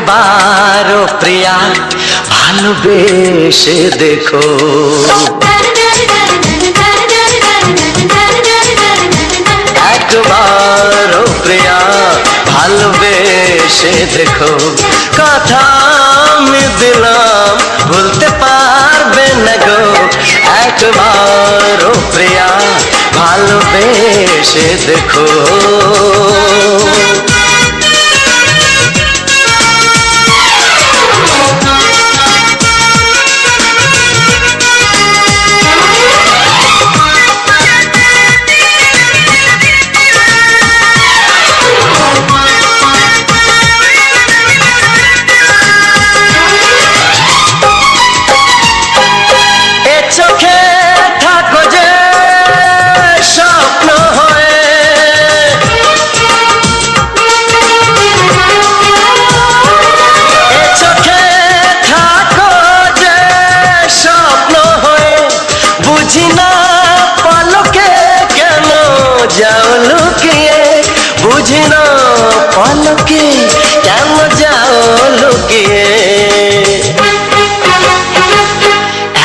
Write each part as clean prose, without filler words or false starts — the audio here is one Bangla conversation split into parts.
একবারও প্রিয়া ভালোবেসে দেখো। একবারও প্রিয়া ভালোবেসে দেখো। কথা আমি দিলাম ভুলতে পারবে না গো। একবারও প্রিয়া ভালোবেসে দেখো। যাও লুকিয়ে বুঝি না পলকে কেন যাও লুকিয়ে।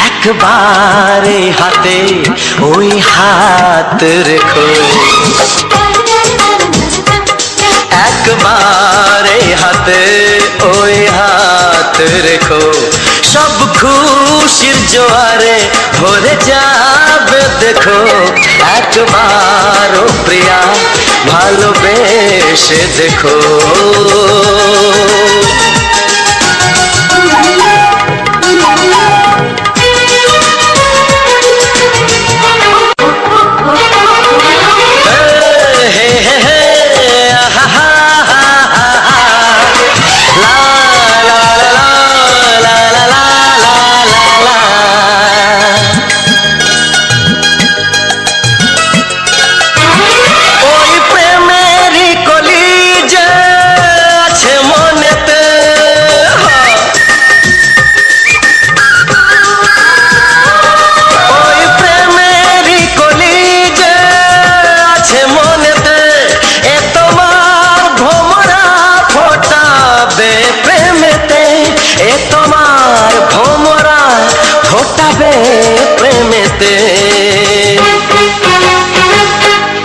একবার হাতে ওই হাত রেখো। একবার হাতে ওই হাত রেখো। সব খুশির জোয়ারে ভরে যাবে দেখো। একবারও প্রিয়া ভালোবেসে দেখো। প্রেমেতে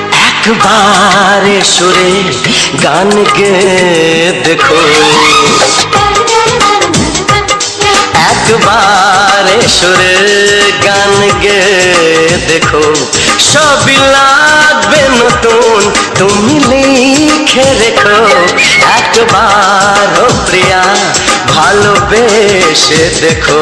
একবার সুরে গান গে দেখো। একবার সুরে গান গে দেখো। সবই লাগবে নতুন তুমি লিখে রেখো। একবার প্রিয়া ভালোবেসে দেখো।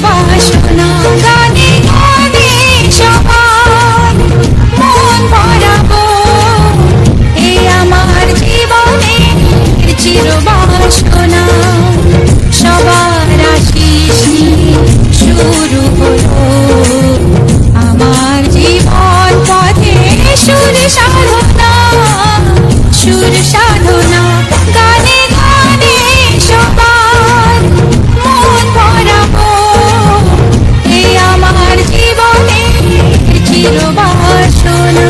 বাসনা গানে গানে সবার মন ভরাবো, এই আমার জীবনের চির বাসনা। সবার আশিস নিয়ে শুরু হলো আমার জীবন পথে সুর সাধনা, সুর সাধনা গানে গানে সবার মন ভরাবো, এই আমার জীবনের চির বাসনা।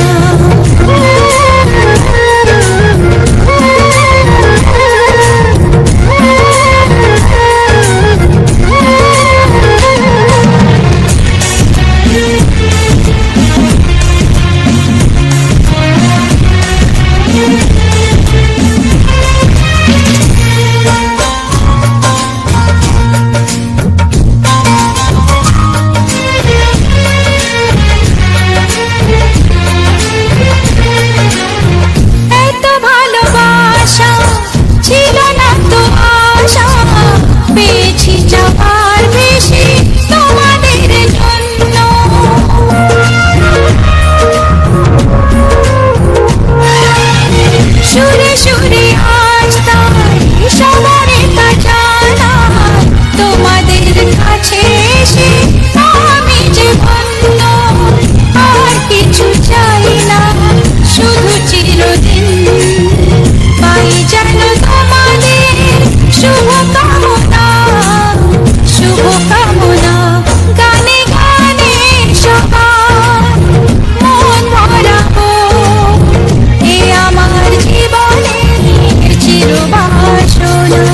এত ভালোবাসা ছিল না তো আশা, পেয়েছি যাবার বেশি তোমাদের জন্য। সুরে সুরে আজ তাই সবার তা জানা, তোমাদের কাছে এসে আমি যে ধন্য। আর কিছু চাই না, শুধু চিরদিন পাই যেন তোমাদের শুভ কামনা, শুভ কামনা গানে গানে সবার মন ভরাবো, এ আমার জীবনের চির বাসনা।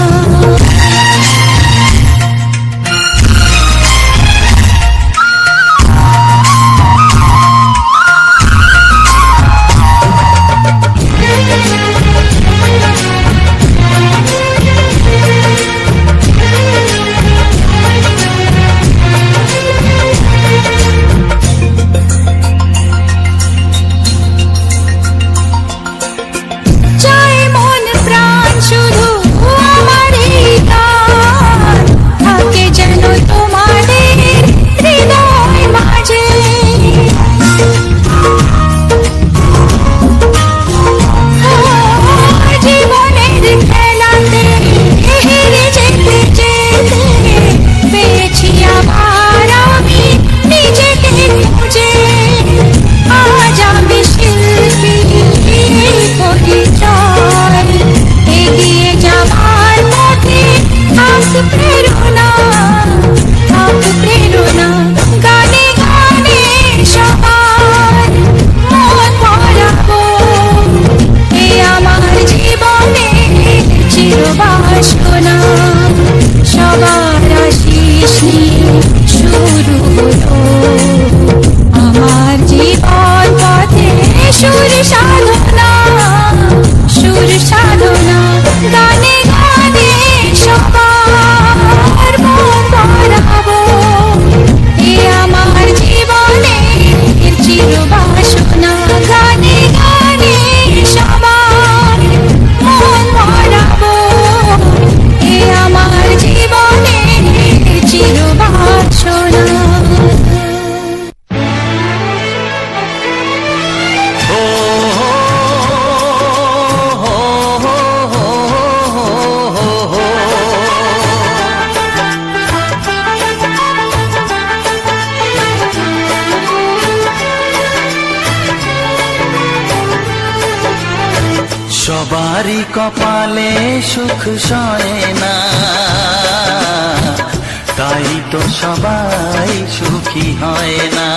চাই মন প্রাণ শুধু আমার এই গান, থাকে যেন তোমাদের হৃদয় মাঝে। জীবনের খেলাতে হেরে যেতে যেতে পেয়েছি আবার আমি নিজেকে খুঁজে। আজ আমি শিল্পী পরিচয়, এগিয়ে যাবার পথে আজ প্রেরণা, আজ প্রেরণা গানে গানে সবার মন ভরাবো, এ আমার জীবনের চির বাসনা। সবার আশিস নিয়ে শুরু হলো আমার জীবন পথে সুর সাধনা, সুর সাধনা গানে গানে সবার মন ভরাবো, এ আমার জীবনের চির বাসনা। গানে গানে সবার মন ভরাবো, এ আমার জীবনের চির বাসনা। ও সবারই কপালে সুখ সয় না, তাই তো সবাই সুখী হয় না।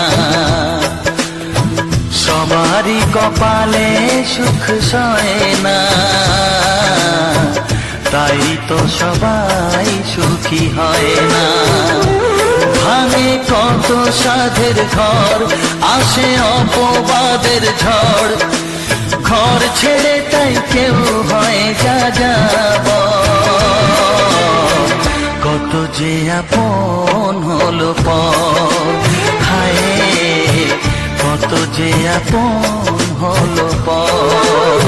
সবারই কপালে সুখ সয় না, তাই তো সবাই সুখী হয় না। ভাঙে কত সাধের ঘর, আসে অপবাদের ঝড়, ঘর ছেড়ে তাই কেউ হয় যা যাব। কত যে আপন হলো পর, হায় কত যে আপন হলো পর।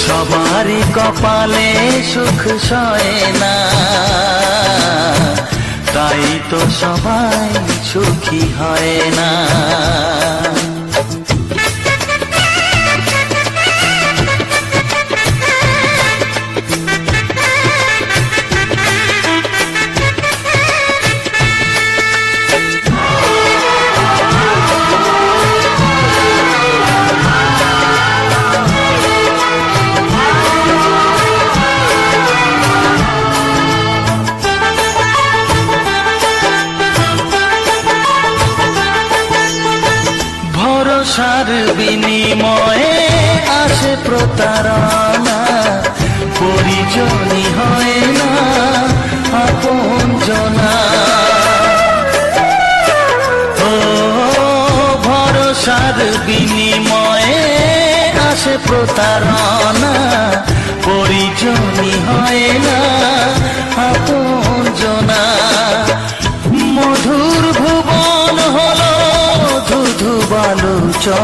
সবারই কপালে সুখ সয় না, তাই তো সবাই সুখী হয় না। ভরসার বিনিময়ে আসে প্রতারণা, পরিজনই হয় না আপনজনা। ও ভরসার বিনিময়ে আসে প্রতারণা, পরিজনই হয় না আপনজনা। মধুর ভুবন হলো ধুধু বালুচর,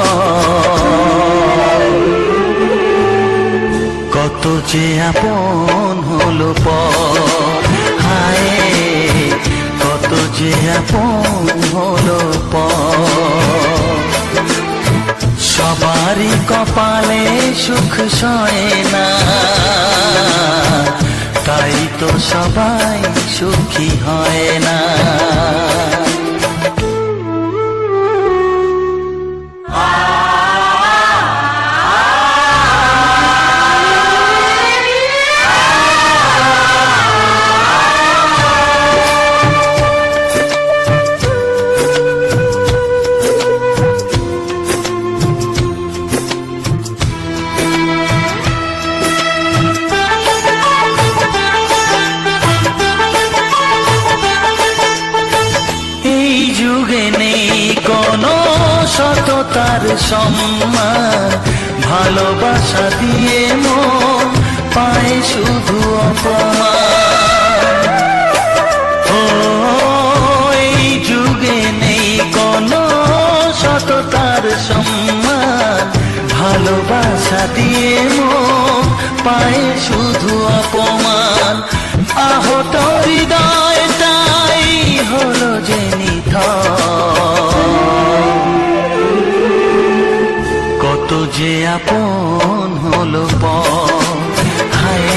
কত যে আপন হলো পর, হায় কত যে আপন হলো পর। সবারই কপালে সুখ সয় না, তাই তো সবাই সুখী হয় না। সততার সম্মান, ভালোবাসা দিয়ে মন পায় শুধু অপমান। ও এই যুগে নেই কোনো সততার সম্মান, ভালোবাসা দিয়ে মন পায় শুধু অপমান। আহত হৃদয়টাই হলো যে নিথর, কত যে আপন হলো পর, হায়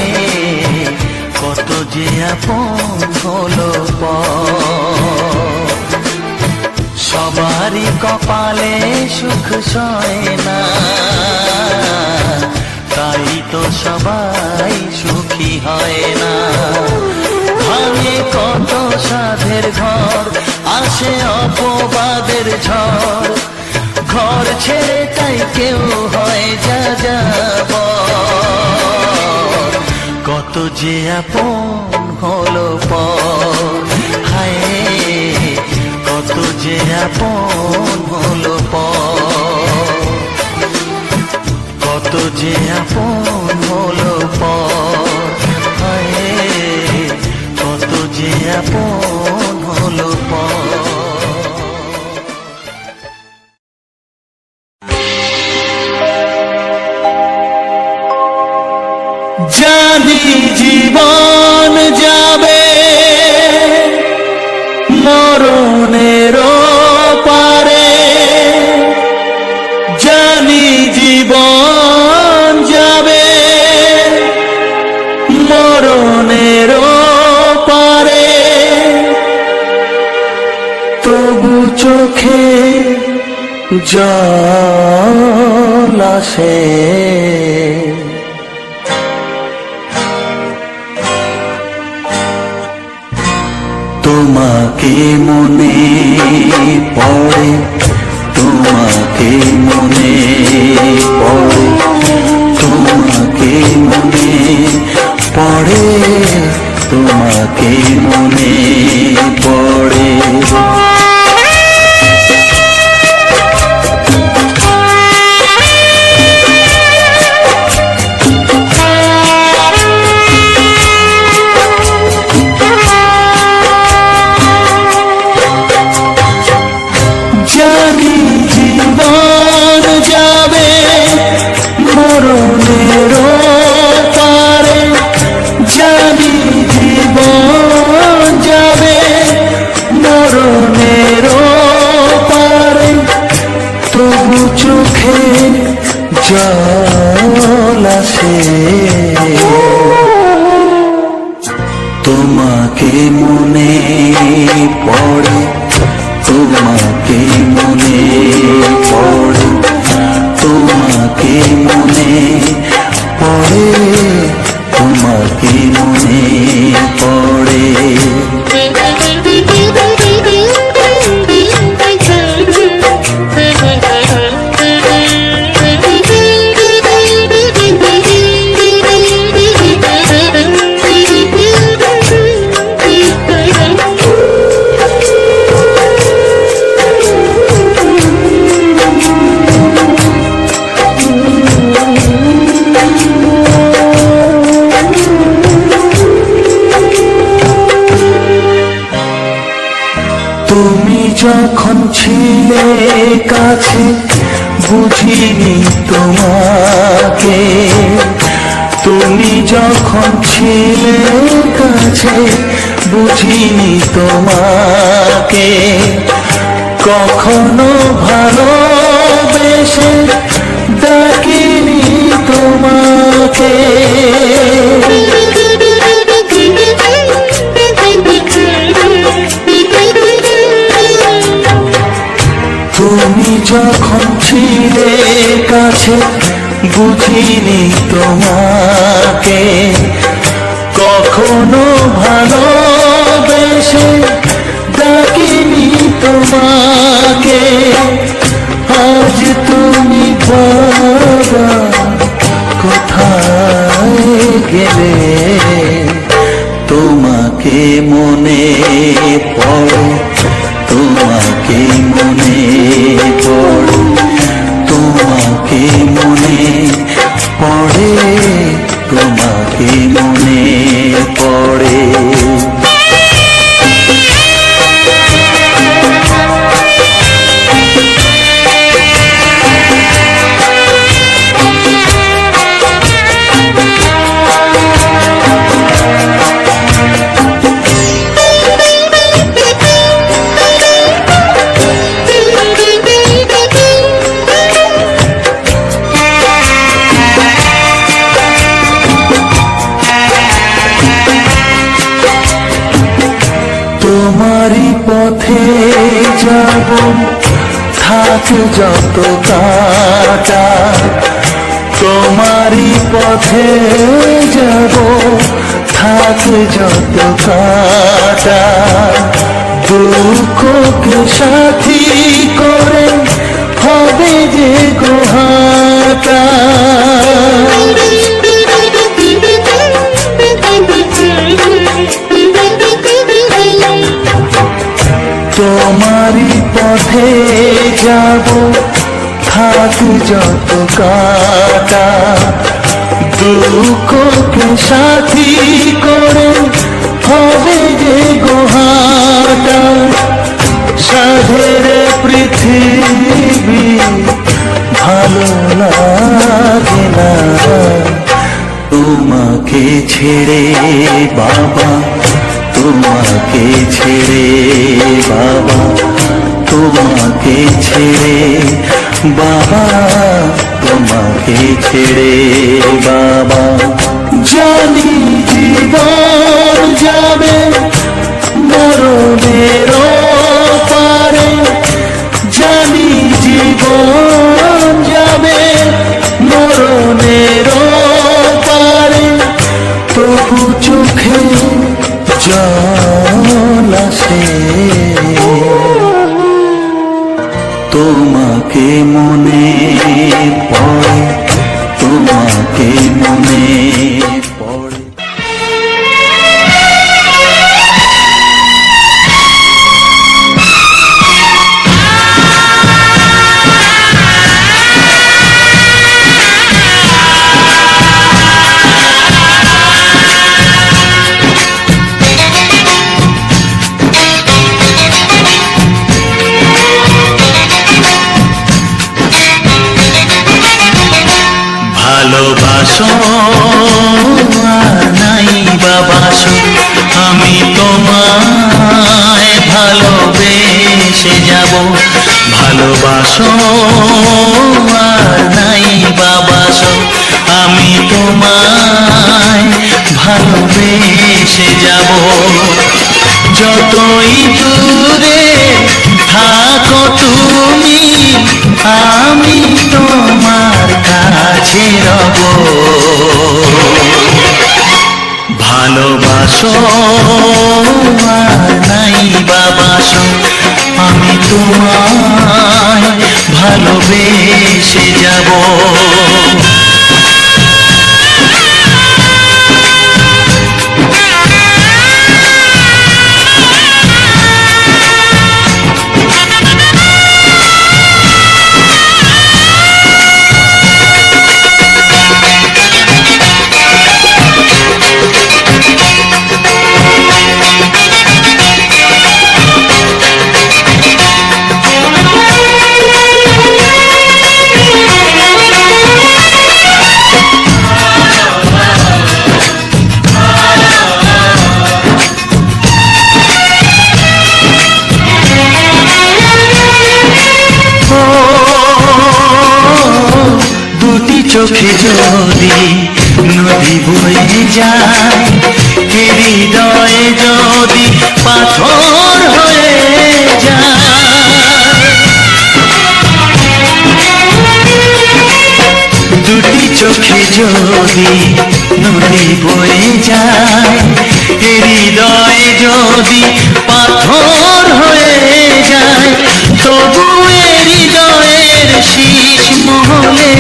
কত যে আপন হলো পর। সবারই কপালে সুখ সয় না, তাই তো সবাই সুখী হয় না। ভাঙে কত সাধের ঘর, আসে অপবাদের ঝড়, ঘর ছেড়ে তাই কেউ হয় যা যাবার। কত যে আপন হলো পর, হায় কত যে আপন হলো পর, কত যে আপন হলো পর, হায় কত যে আপন হলো পর। জানি জীবন যাবে মরণের পারে, জানি জীবন যাবে মরণের পারে, তবু চোখে জল আসে, তোমাকে মনে পড়ে, তোমাকে মনে পড়ে, তোমাকে মনে পড়ে, তোমাকে মনে পড়ে। জানি জীবন যাবে মরণের পারে, জানি জীবন যাবে জল আসে তোমাকে মনে পড়ে, তোমাকে মনে পড়ে, তোমাকে মনে পড়ে, তোমাকে মনে পড়ে। তুমি যখন ছিলে কাছে বুঝিনি তোমাকে, তুমি যখন ছিলে কাছে বুঝিনি তোমাকে, কখনো ভালোবেসে ডাকিনি তোমাকে। তুমি যখন ছিলে কাছে বুঝিনি তোমাকে, কখনো ভালোবেসে ডাকিনি তোমাকে। আজ তুমি বাবা কোথায় গেলে, তোমাকে মনে পড়ে, তোমাকে মনে পড়ে, তোমাকে মনে পড়ে, তোমাকে মনে পড়ে। তোমারই পথে যাব থাক যত কাটা, তোমারই পথে যাব থাক যত কাটা, দুঃখকে সাথী করে হবে যে গোহাটা। তোমারই পথে যাব থাক যত কাটা, দুঃখকে সাথী করে হবে যে গোহাটা। সাধের পৃথিবী ভালো লাগে না তোমাকে ছেড়ে বাবা, তোমাকে ছেড়ে বাবা, তোমাকে ছেড়ে বাবা, তোমাকে ছেড়ে বাবা। জানি জীবন যাবে মরণের পারে, জানি জীবন যাবে মরণের পারে, তবু চোখে জল আসে তোমাকে মনে পড়ে, তোমাকে মনে পড়ে। ভালোবাসো আর নাই বাবাসো, আমি তোমায় ভালোবেসে যাব। ভালোবাসো আর নাই বাবা ভালোবাসো আমি তোমায় ভালোবেসে যাব। যতই দূরে থাকো তুমি আমি তোমার কাছে রব। ভালোবাসো আর নাই বাবাসো আমি তোমায় ভালোবেসে যাব। চোখে যদি নদী বয়ে যায় হৃদয়ে যদি পাথর হয়ে যায়। দুটি চোখে যদি নদী বয়ে যায় হৃদয়ে যদি পাথর হয়ে যায় তবু হৃদয়ের শীষ মহলে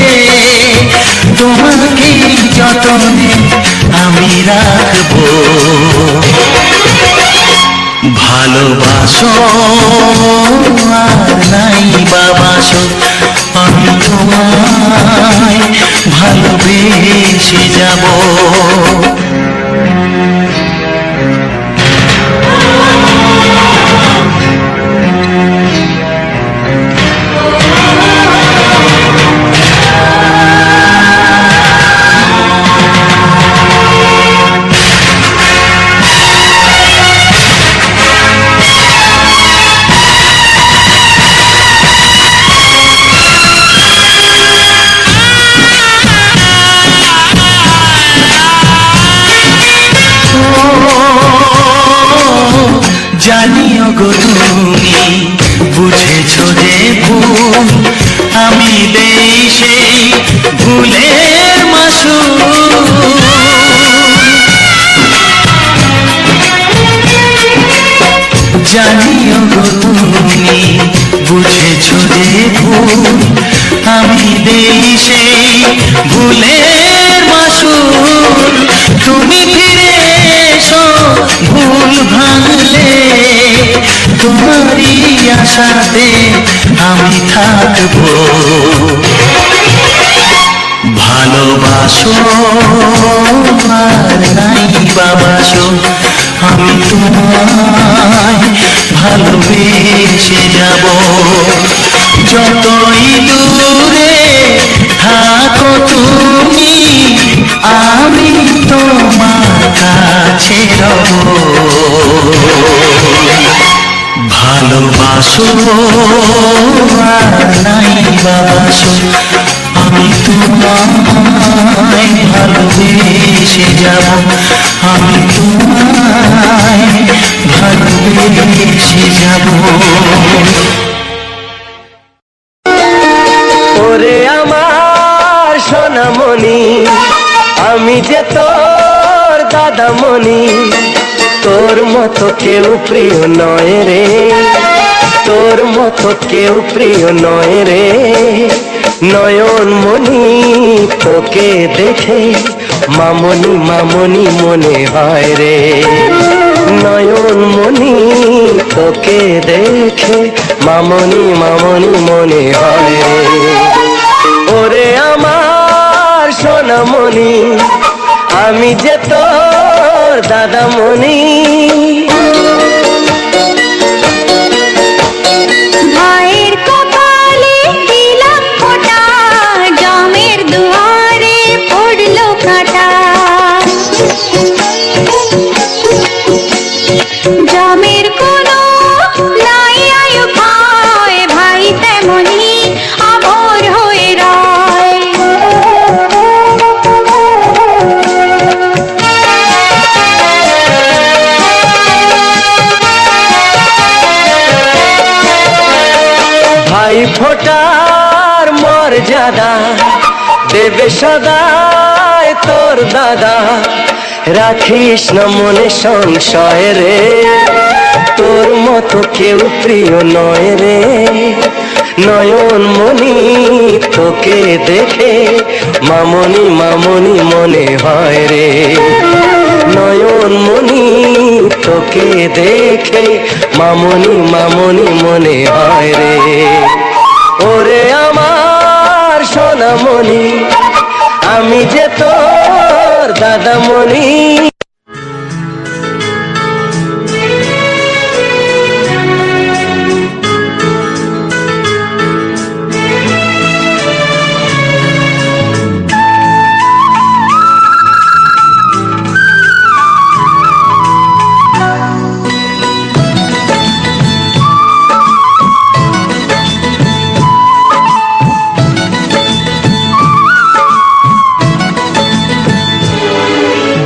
তোমাকে যতনে আমি রাখবো। ভালোবাসো আর নাই বাবাসো আমি তোমায় ভালোবেসে যাব। জানিও গো তুমি বুঝেছ যে ভুল আমি দেই সেই ভুলের মাসুল। জানিও গো তুমি বুঝেছ যে ভুল আমি দেই সেই ভুলের মাসুল। তুমি ফিরে এসো ভুল ভাঙলে তোমারই আশাতে আমি থাকবো। ভালোবাসো আর নাই বাবাসো আমি তোমায় ভালোবেসে যাব। যতই দূরে থাকো তুমি আমি তোমার কাছে রব। ভালোবাসো আর নাই বাবাসো আমি তোমায় ভালোবেসে যাব। আমি তোমায় ভালোবেসে যাব। ওরে আমার সোনামণি আমি যে তোর দাদামণি তোর মতো কেউ প্রিয় নয় রে, তোর মতো কেউ প্রিয় নয় রে। নয়ন মনি তোকে দেখে মামনি মামনি মনে হয় রে। নয়ন মনি তোকে দেখে মামনি মামনি মনে হয় রে। ওরে আমার সোনামণি আমি যে তোর দাদামণি। ভাইয়ের কপালে দিলাম ফোঁটা, জমের দুয়ারে পড়লো কাঁটা। জমের কোনো নাই আয়ু ভয়, ভাই তেমনি অমর হয়ে রয়। ভাই ফোটার মর্যাদা দেবে সদাই তোর দাদা। রাখিস না মনে সংশয় রে, তোর মতো কেউ প্রিয় নয় রে। নয়ন মনি তোকে দেখে মামনি মামনি মনে হয় রে। নয়ন মনি তোকে দেখে মামনি মামনি মনে হয় রে। ওরে আমার সোনামণি, আমি যে তোর দাদামণি।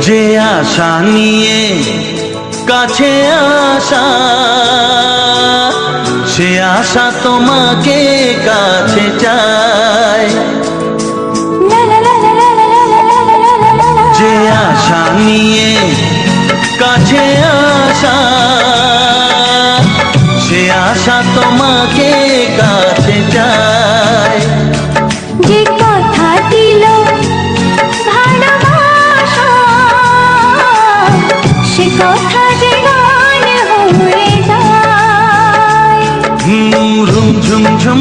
যে আশা নিয়ে কাছে আসা, সে আশা তোমাকে কাছে চায়। যে আশা নিয়ে কাছে আসা, সে আশা তোমাকে কাছে চায়। যে কথা দিল ভালোবাসা, সে কথা যে গান হয়ে যায়। রুম ঝুম ঝুম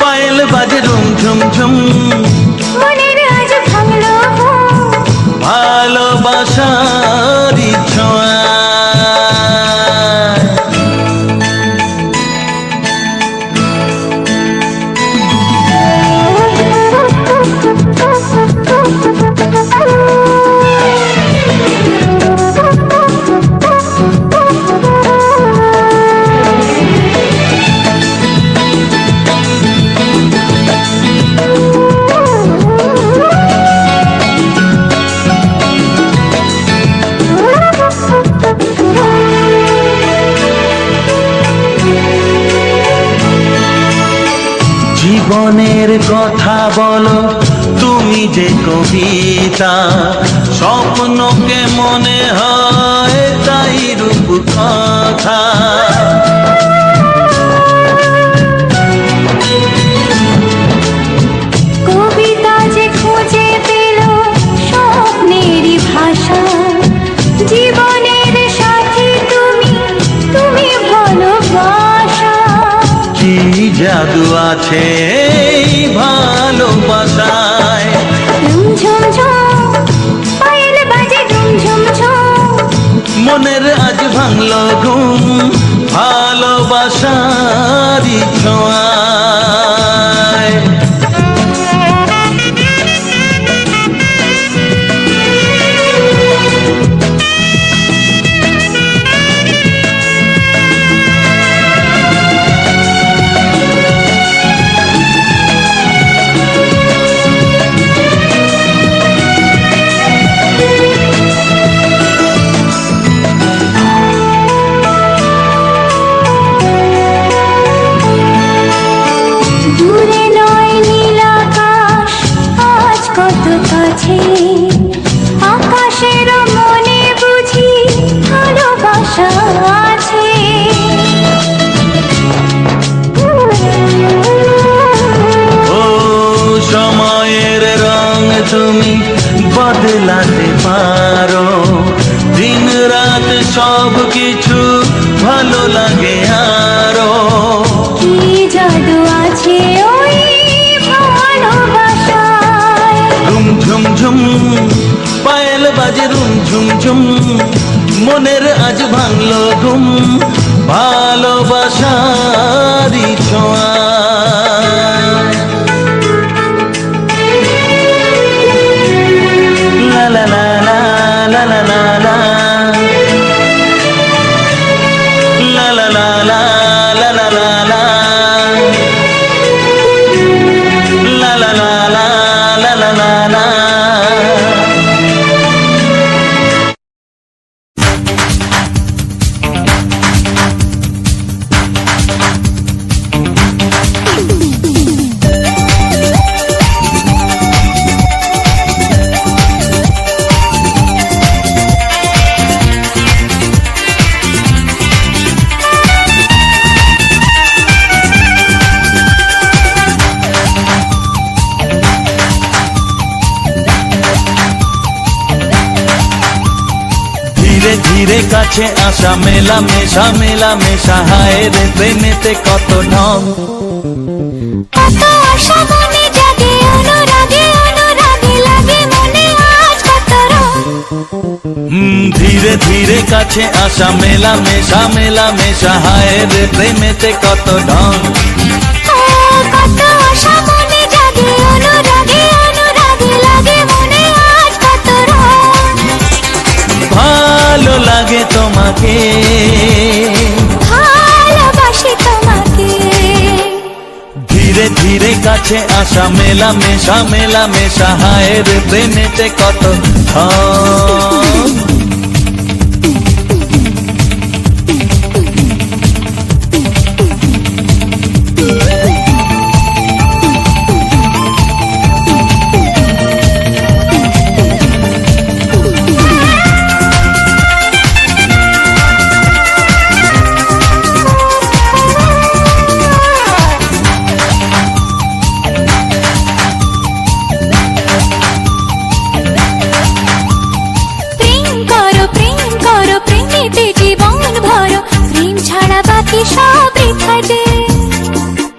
পায়েল বাজে রুম ঝুম ঝুম, মনের আজ ভাঙলো ভালোবাসার ছোঁয়া। জীবনের কথা বলো তুমি যে কবিতা, স্বপ্নকে মনে হয় তাই রূপ কথা। কবিতা যে খুঁজে পেল স্বপ্নেরই ভাষা। জীবনের সাথী তুমি, তুমি ভালোবাসা। কি জাদু আছে এই ভালোবাসায়। ঝুম ঝুম ঝুম পায়েল বাজে ঝুম ঝুম ঝুম, মনের আজ ভাঙলো ঘুম ভালোবাসার ছোঁয়ায়। দূরে নয় নীল আকাশ আজ কত কাছে। আকাশের মনে বুঝি ভালোবাসা আছে। ও সময়ের রং তুমি বদলাতে পারো, দিন রাত সব কিছু ভালো লাগে আরো। কি জাদু আছে ওই ভালোবাসায়। ঝুম ঝুম ঝুম কাছে আসা মেলা মেশা হায় রে প্রেমেতে কত ঢং। কত আশা মনে জাগে অনুরাগে অনুরাগে লাগে মনে আজ কত রং। ধীরে ধীরে কাছে আসা মেলা মেশা হায় রে প্রেমেতে কত ঢং। ও কত আশা মনে জাগে অনুরাগে অনুরাগে লাগে মনে আজ কত রং। ভালো লাগে তোমাকে ভালোবাসি তোমাকে। ধীরে ধীরে কাছে আসা মেলা মেশা হায় রে প্রেমেতে কত ঢং।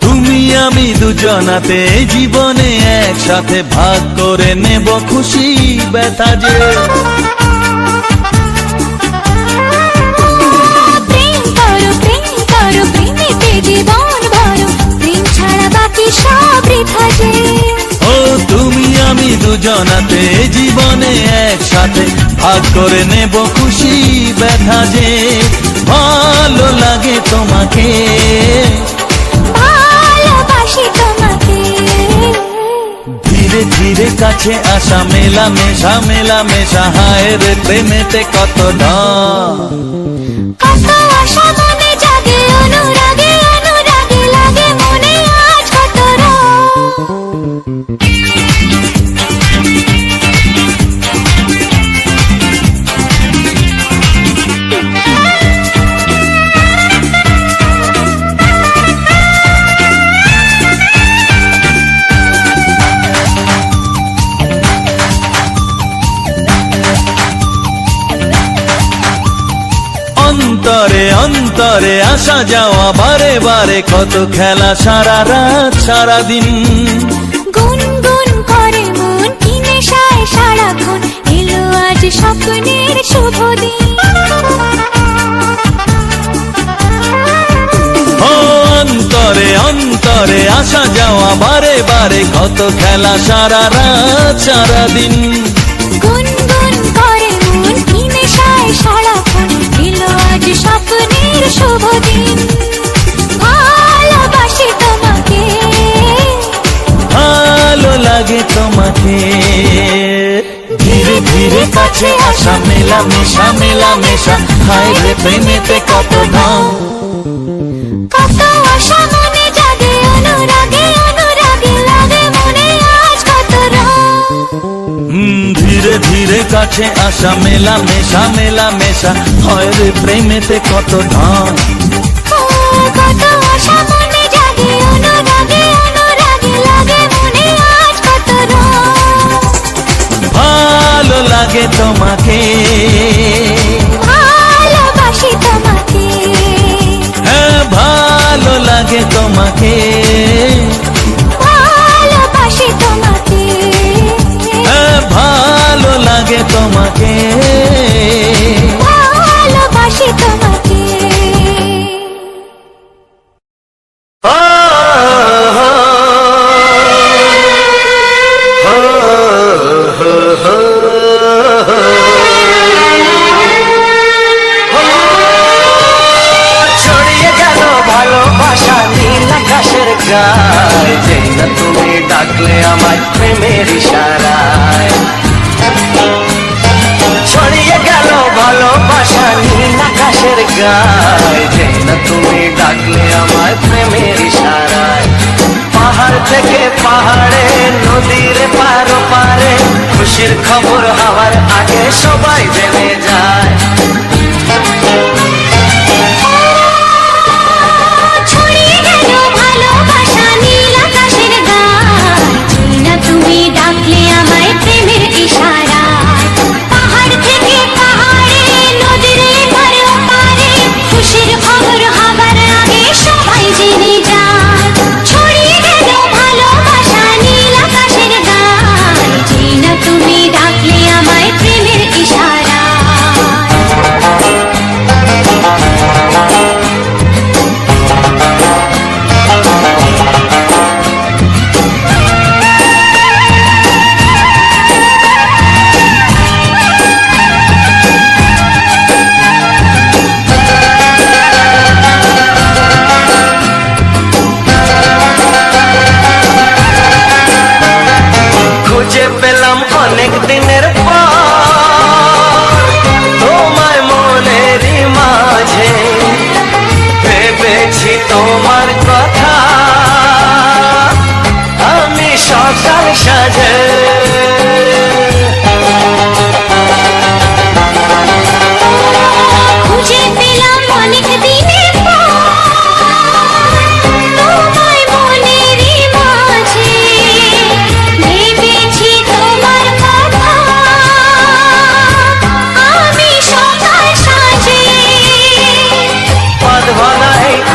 তুমি আমি দুজনাতে জীবনে একসাথে ভাগ করে নেব খুশি ব্যথা যে। প্রেম করো প্রেমেতে জীবন ভরো প্রেম ছাড়া বাকি সব বৃথা যে। ও তুমি আমি দুজনাতে জীবনে একসাথে ভাগ করে নেব খুশি ব্যথা যে। ভালো লাগে তোমাকে ভালোবাসি তোমাকে। ধীরে ধীরে কাছে আসা মেলা মেশা হায় রে প্রেমেতে কত ঢং। কত আশা মনে জাগে অনুরাগে অনুরাগে লাগে মনে আজ কত রং। অন্তরে অন্তরে আসা যাওয়া বারে বারে কত খেলা সারা রাত সারা দিন। গুনগুন করে মন কি নেশায় সারাক্ষণ এলো আজ স্বপ্নের শুভ দিন। ও অন্তরে অন্তরে আসা যাওয়া বারে বারে কত খেলা সারা রাত সারা দিন। গুনগুন করে মন কি নেশায় সারাক্ষণ এলো আজ স্বপ্নের শুভ দিন। ভালোবাসি তোমাকে ভালো লাগে তোমাকে। ধীরে ধীরে কাছে আসা মেলা মেশা হায় রে প্রেমেতে কত ঢং। কত আশা মনে জাগে অনুরাগে অনুরাগে লাগে মনে আজ কত রং। ধীরে ধীরে কাছে আসা মেলা মেশা হয় রে প্রেমেতে কত ঢং। ও কত আশা মনে জাগে অনুরাগে অনুরাগে লাগে মনে আজ কত রং। ভালো লাগে তোমাকে ভালোবাসি তোমাকে। হ্যাঁ ভালো লাগে তোমাকে ভালোবাসি তোমাকে। হ্যাঁ ভালো লাগে তোমাকে ভালোবাসি তোমাকে। ছড়িয়ে গেল ভালোবাসা নীল আকাশের গায়, যেই না তুমি ডাকলে আমার প্রেমের ইশারায়। ছড়িয়ে গেল ভালোবাসা নীল আকাশের গায়, যেই না তুমি ডাকলে আমার প্রেমের ইশারায়। পাহাড় থেকে পাহাড়ে নদীর পারো পারে খুশির খবর হওয়ার আগে সবাই জেনে যায়। ছড়িয়ে গেল ভালোবাসা নীল আকাশের গায়, যেই না তুমি ডাকলে আমায় প্রেমের ইশারায়। পাহাড় থেকে পাহাড়ে নদীর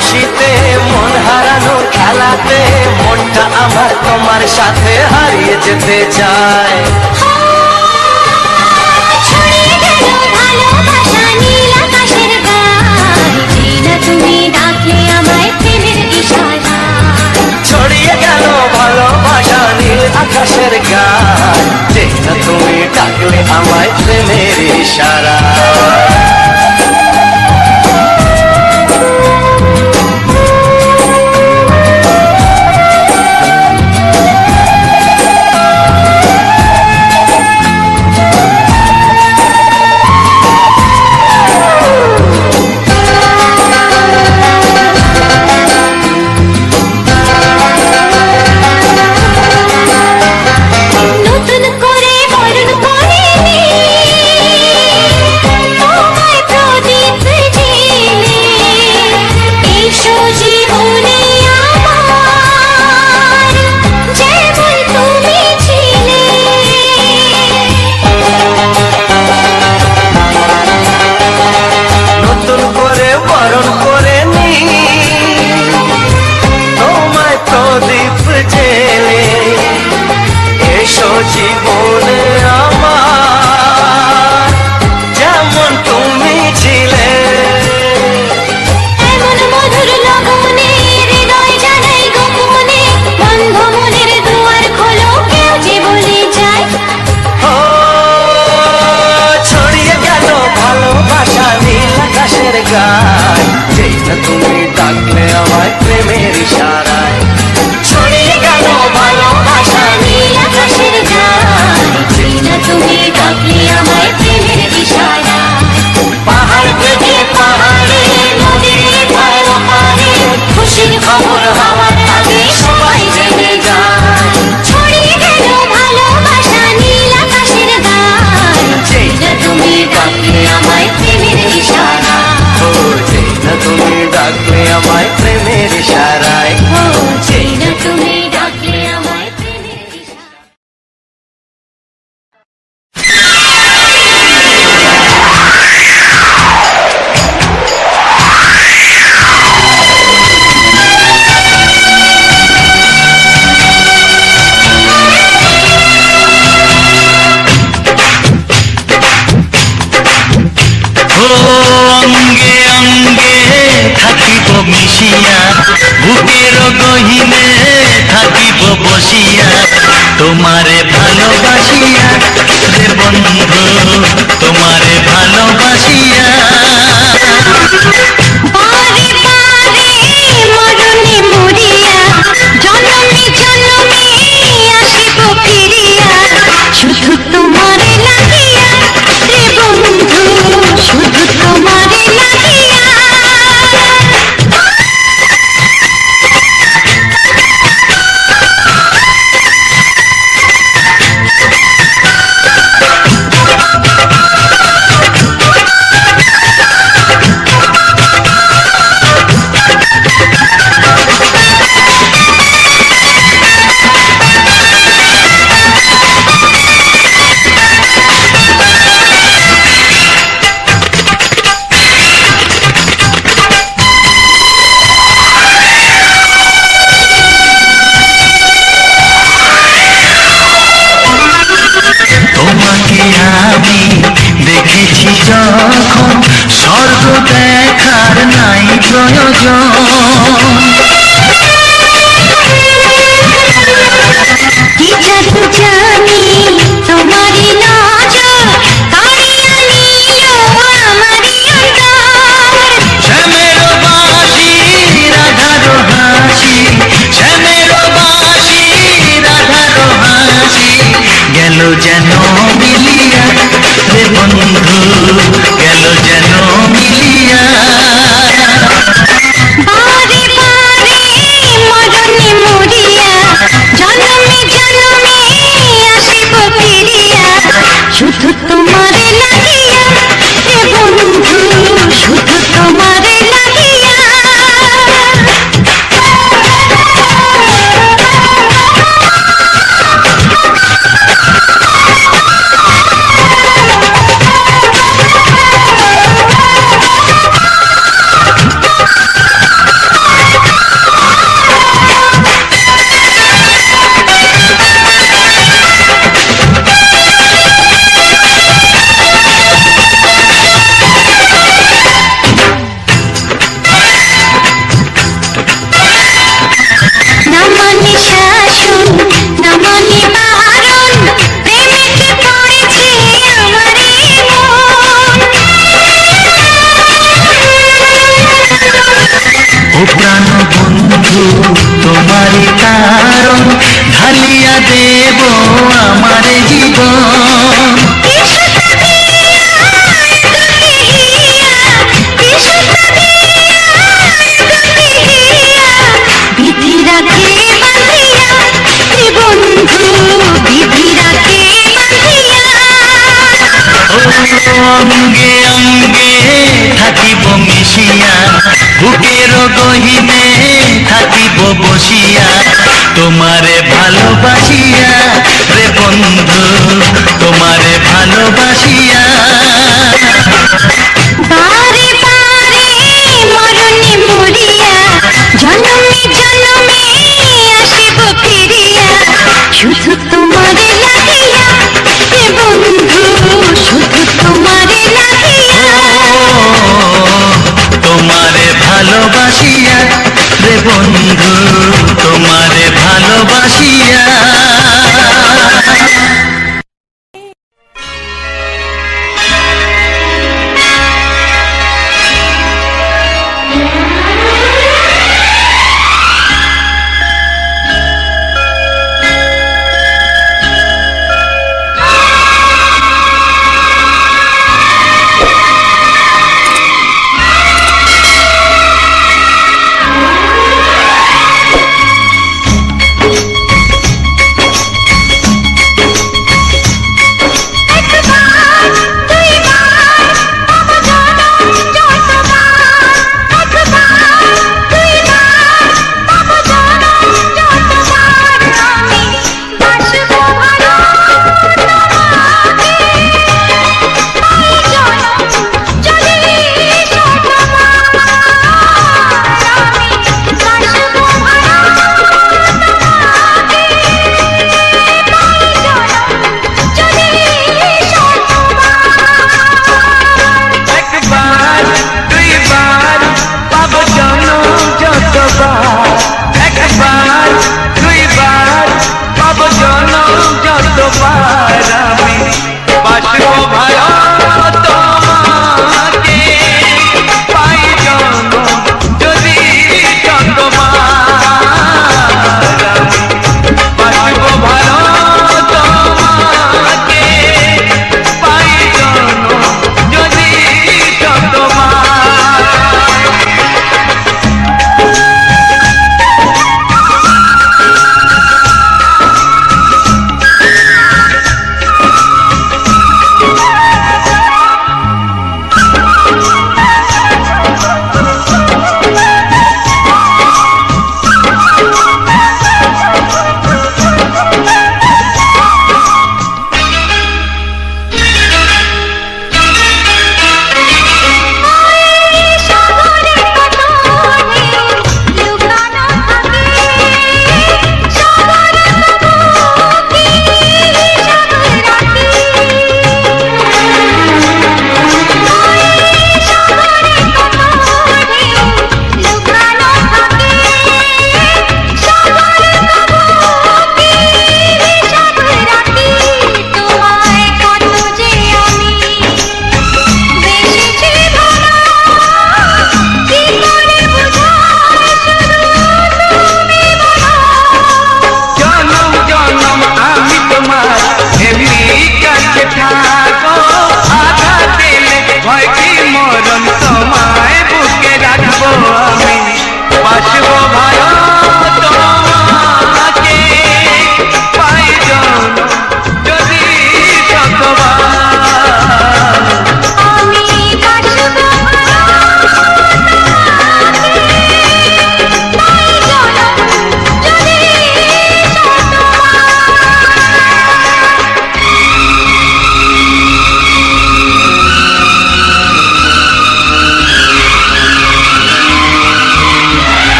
খুশিতে মন হারানোর খেলাতে মনটা আমার তোমার সাথে হারিয়ে যেতে চায়। ছড়িয়ে গেল ভালোবাসা নীল আকাশের গায়ে, যেই না তুমি ডাকলে আমায় প্রেমের ইশারায়। ছড়িয়ে গেল ভালোবাসা নীল আকাশের গায়, যেই না তুমি ডাকলে আমায় প্রেমের ইশারা। নতুন করে বরণ করে নে, তোমায় প্রদীপ জেলে, এসো জীবনে আমার, যেমন তুমি ছিলে। নতুন করে বরণ করে নি তোমায় প্রদীপ জেলে, এসো জীবনে আমার, যেমন তুমি ছিলে। এমন মধুর লগনে হৃদয় জানাই গোপনে, বন্ধ মনের দুয়ার খোলো, কেউ যে বলে যায়। ও ছড়িয়ে গেল ভালোবাসা নীল আকাশের গায়, যেই না তুমি ডাকলে আমায় প্রেমের ইশারায়। ছড়িয়ে গেল ভালোবাসা নীল আকাশের গায়, যেই না তুমি ডাকলে আমায় প্রেমের ইশারায়। পাহাড় থেকে পাহাড়ে নদীর ধার পারে খুশির খবর হওয়ার আগে সবাই জেনে যায়। ছড়িয়ে গেল ভালোবাসা নীল আকাশের গায়ে, যেই না তুমি ডাকলে আমায় প্রেমের ইশারা। ও যেই না তুমি ডাকলে আমায় বন্ধু তোমারই কারণ ঢালিয়া দেব আমার জীবন বিধি রাখে বাঁধিয়া হে বন্ধু বিধি রাখে বাঁধিয়া অঙ্গে অঙ্গে থাকিব মিশিয়া বুকের গহিনে থাকিব বসিয়া তোমারে ভালোবাসিয়া রে বন্ধু তোমারে ভালোবাসিয়া বারে বারে মরণে মরিয়া জনমে জনমে আসিব ফিরিয়া শুধু তোমারে লাগিয়া হে বন্ধু শুধু তোমারে লাগিয়া তোমারে ভালোবাসিয়া রে বন্ধু তোমারে ভালোবাসিয়া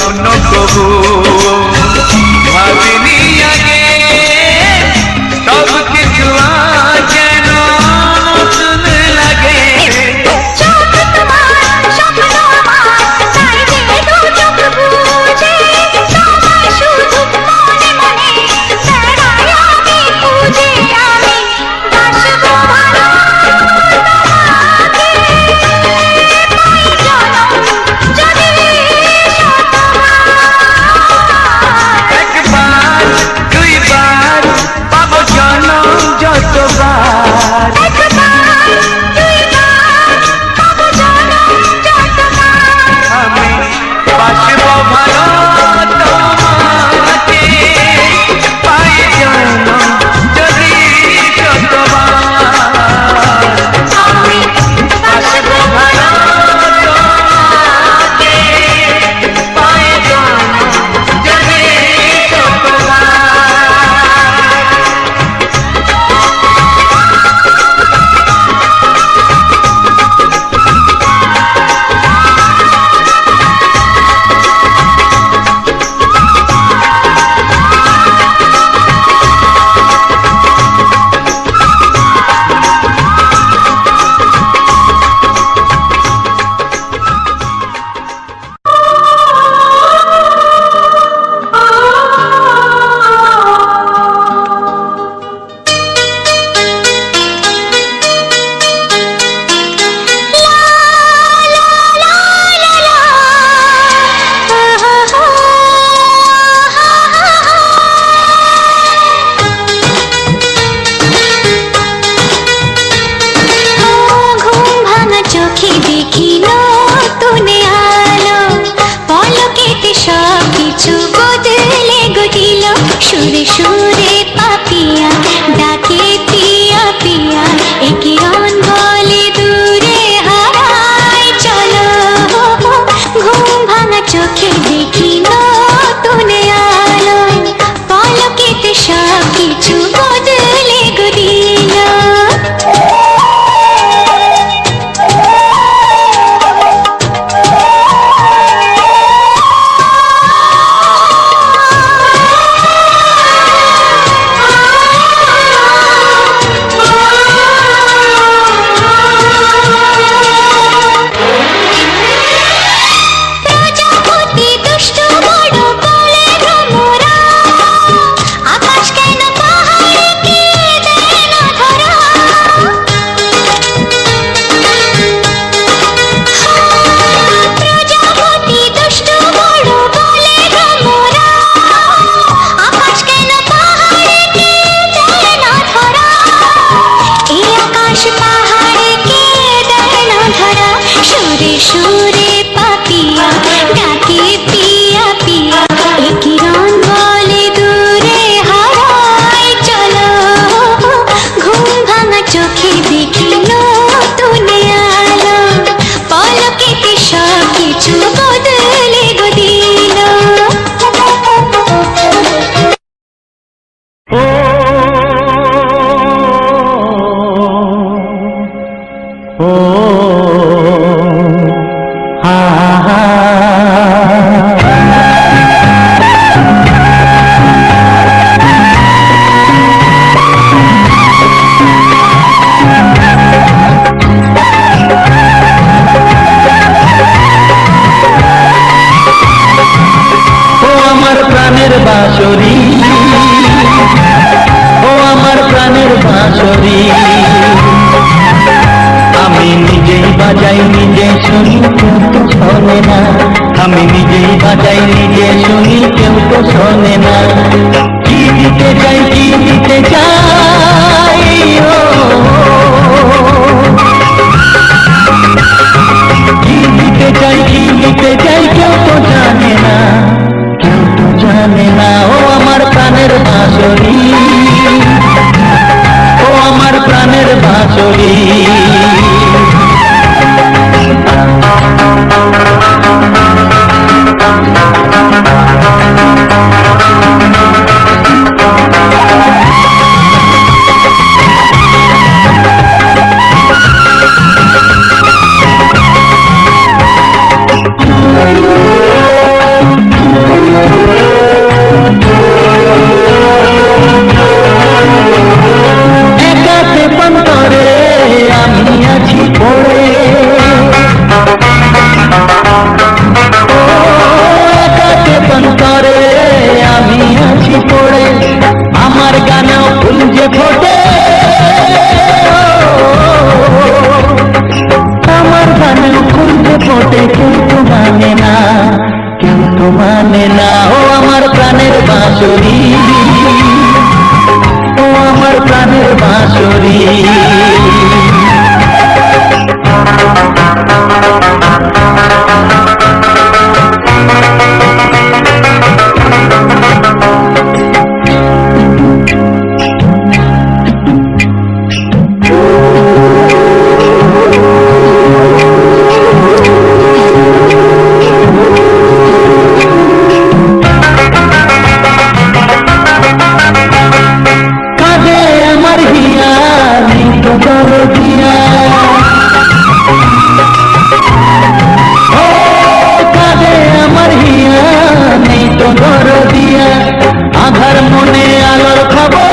স্বপ্ন কবু ভাবিনি আগে সব কিছু আজ যেন নতুন লাগে চোখ তোমার স্বপ্ন আমার তাই যে দু চোখ বুঝে তোমার শুধু মনে মনে বেড়াই আমি খুঁজে আমি বাসবো ভালো তোমাকে পাই জনম যদি একবার দুইবার পাবো জনম যতবার আমি বাসবো ভালো তোমাকে পাই জনম যদি যতবার আমি বাসবো ভালো তোমাকে পাই জনম যদি যতবার ঘুম ভাঙা চোখে দেখি নতুন আলো পলকেতে সব কিছু বদলে গদিল সুরে সুরে পাপিয়া ডাকে পিয়া পিয়া একে অন বলে দূরে হারায় চলো ঘুম ভাঙা চোখে দেখি নতুন আলো পলকেতে সব কিছু বদলে গদিল প্রজাপতি দুষ্টু বড় বলে ভ্রমরা আকাশ কেন পাহাড়কে দেয় না ধরা প্রজাপতি দুষ্টু বড় বলে ভ্রমরা আকাশ কেন পাহাড়কে দেয় না ধরা এই আকাশ পাহাড়কে দেয় না ধরা সুরে সুরে পাপিয়া ডাকে পিয়া পিয়া একই রন বলে দূরে হারায় চলো ঘুম ভাঙা চোখে দেখি নতুন আলো পলকেতে সব কিছু বদলে গদিল ও আমার প্রাণের বাঁশরি, ও আমার প্রাণের বাঁশরি, আমি নিজেই বাজাই নিজে শুনি কেউ তো শোনে না, আমি নিজেই বাজাই নিজে শুনি কেউ তো শোনে না। কি দিতে চাই কি দিতে চাই ও, কি দিতে চাই কি দিতে চাই কেউ তো জানে না, কেউ তো জানে না। ও আমার প্রাণের বাঁশরি, ও আমার প্রাণের বাঁশরি, আমার প্রাণের বাঁশরি, ও আমার প্রাণের বাঁশরি। আধার মনে আলোর খবর,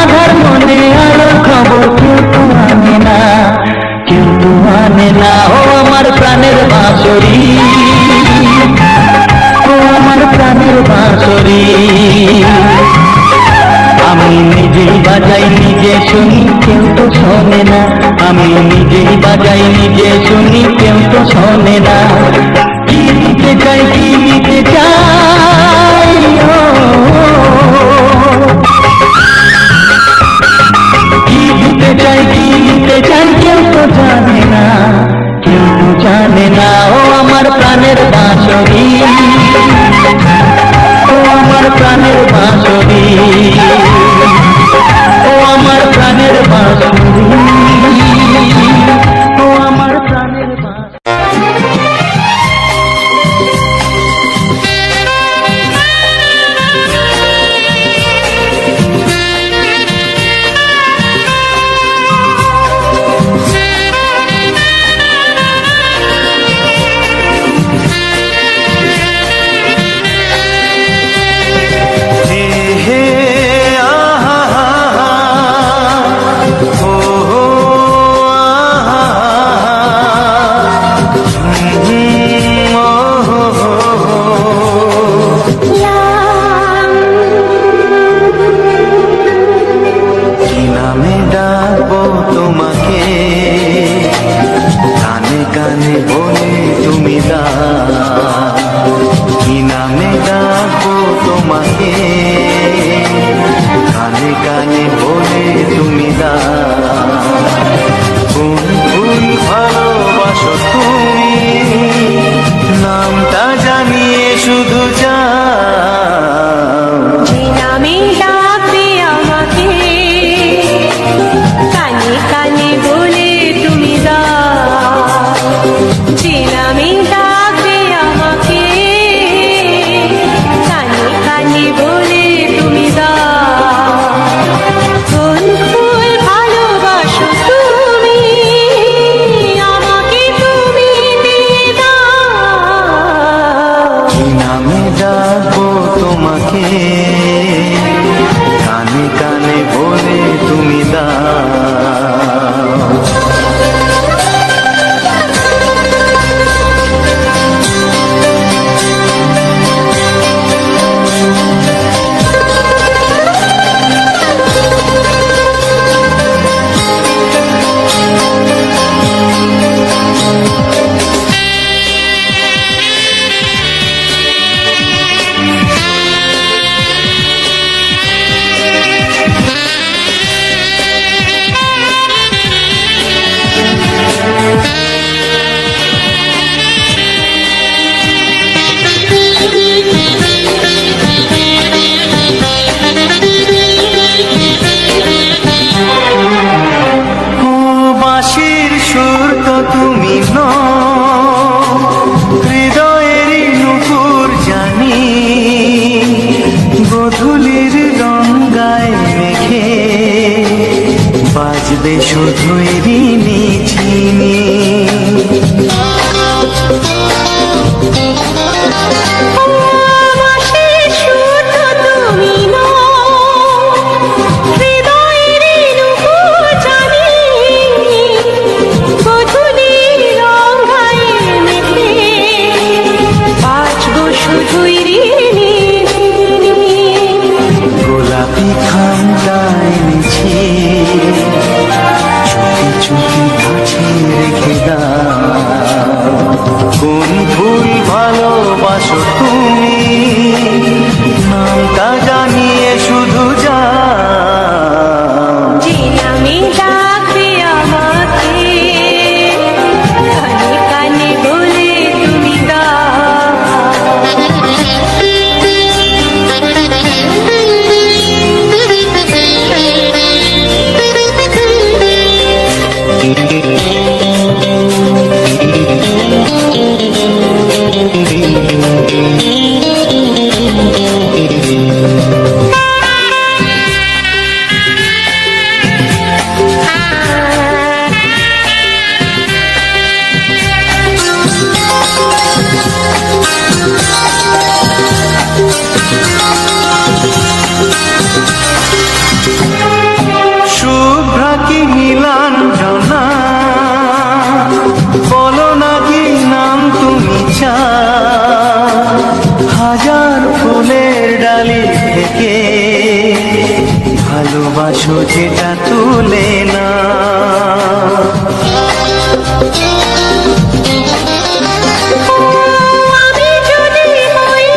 আধার মনে আলোর খবর কেউ তো আনে না, কেউ তো আনে না। ও আমার প্রাণের বাঁশরি, ও আমার প্রাণের বাঁশরি। আমি নিজেই বাজাই নিজে শুনি, কেউ তো শোনে না। আমি নিজেই বাজাই নিজে শুনি, কেউ তো শোনে না। কি দিতে চাই, কি দিতে চাই, কি দিতে চাই, কি দিতে চাই, কেউ তো জানে না, কেউ তো জানে না। ও আমার প্রাণের বাঁশরি, ও আমার প্রাণের বাঁশরি, ও আমার প্রাণের বাঁশরি, ও আমার প্রাণের বাঁশরি। বাজবে শুধুই ঋণী চিনি। গোলাপি খামটায় নিচে চুপি চুপি কাছে রেখে দাও, কোন ভালোবাসো তুমি, নামটা জানিয়ে শুধু যা যে নামে ডাকবে আমাকে, কানে কানে বলে তুমি শুভ্রা কি নীলাঞ্জনা, বলো না কি নাম তুমি চাও, হাজার ফুলের ডালি থেকে ভালোবাসো যেটা তুলে না। আমি যদি হই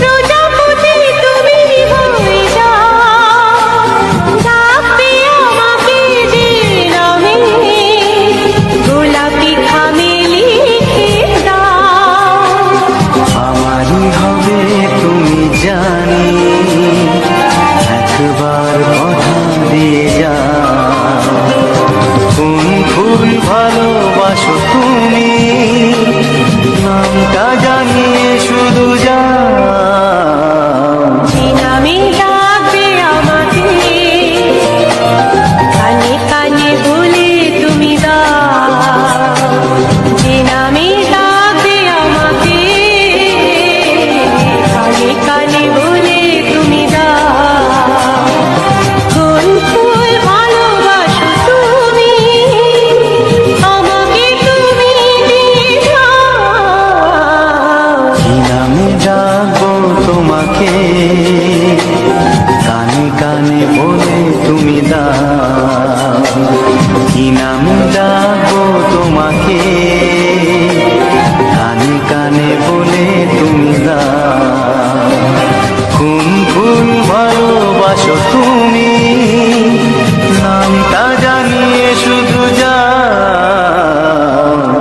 প্রজাপতি, তুমি হই ডাকবে আমাকে যে নামে, গোলাপি খামে লিখে দাও। আমারই হবে তুমি জানি, একবার কথা দিয়ে যা, কোন ফুল ভালোবাসো তুমি, নামটা জানিয়ে শুধু যা যে নামে ডাকবে আমাকে, কানে কানে বলে তুমি দাও। যে নামে ডাকবে আমাকে, কানে কানে বলে তুমি দাও। কোন ফুল ভালোবাসো তুমি, আমাকে তুমি দিয়ে দাও। কি নামে ডাকবো তোমাকে, কানে কানে বলে তুমি দাও। কি নামে ডাকবো তোমাকে, কানে কানে বলে তুমি দাও। কোন ফুল ভালোবাসো তুমি, নামটা জানিয়ে শুধু যাও।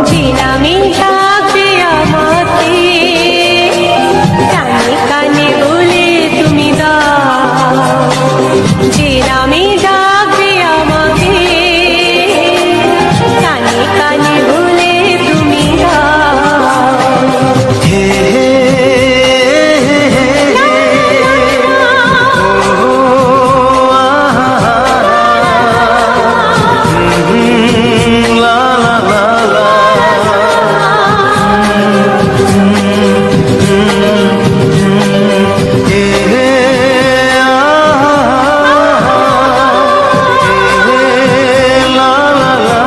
যে নামে ডাকবে আমাকে, কানে কানে বলে তুমি দাও। যে নামে ডাকবে আমাকে, কানে কানে বলে তুমি দাও। হে হে লা লা লা লা হে হে লা লা লা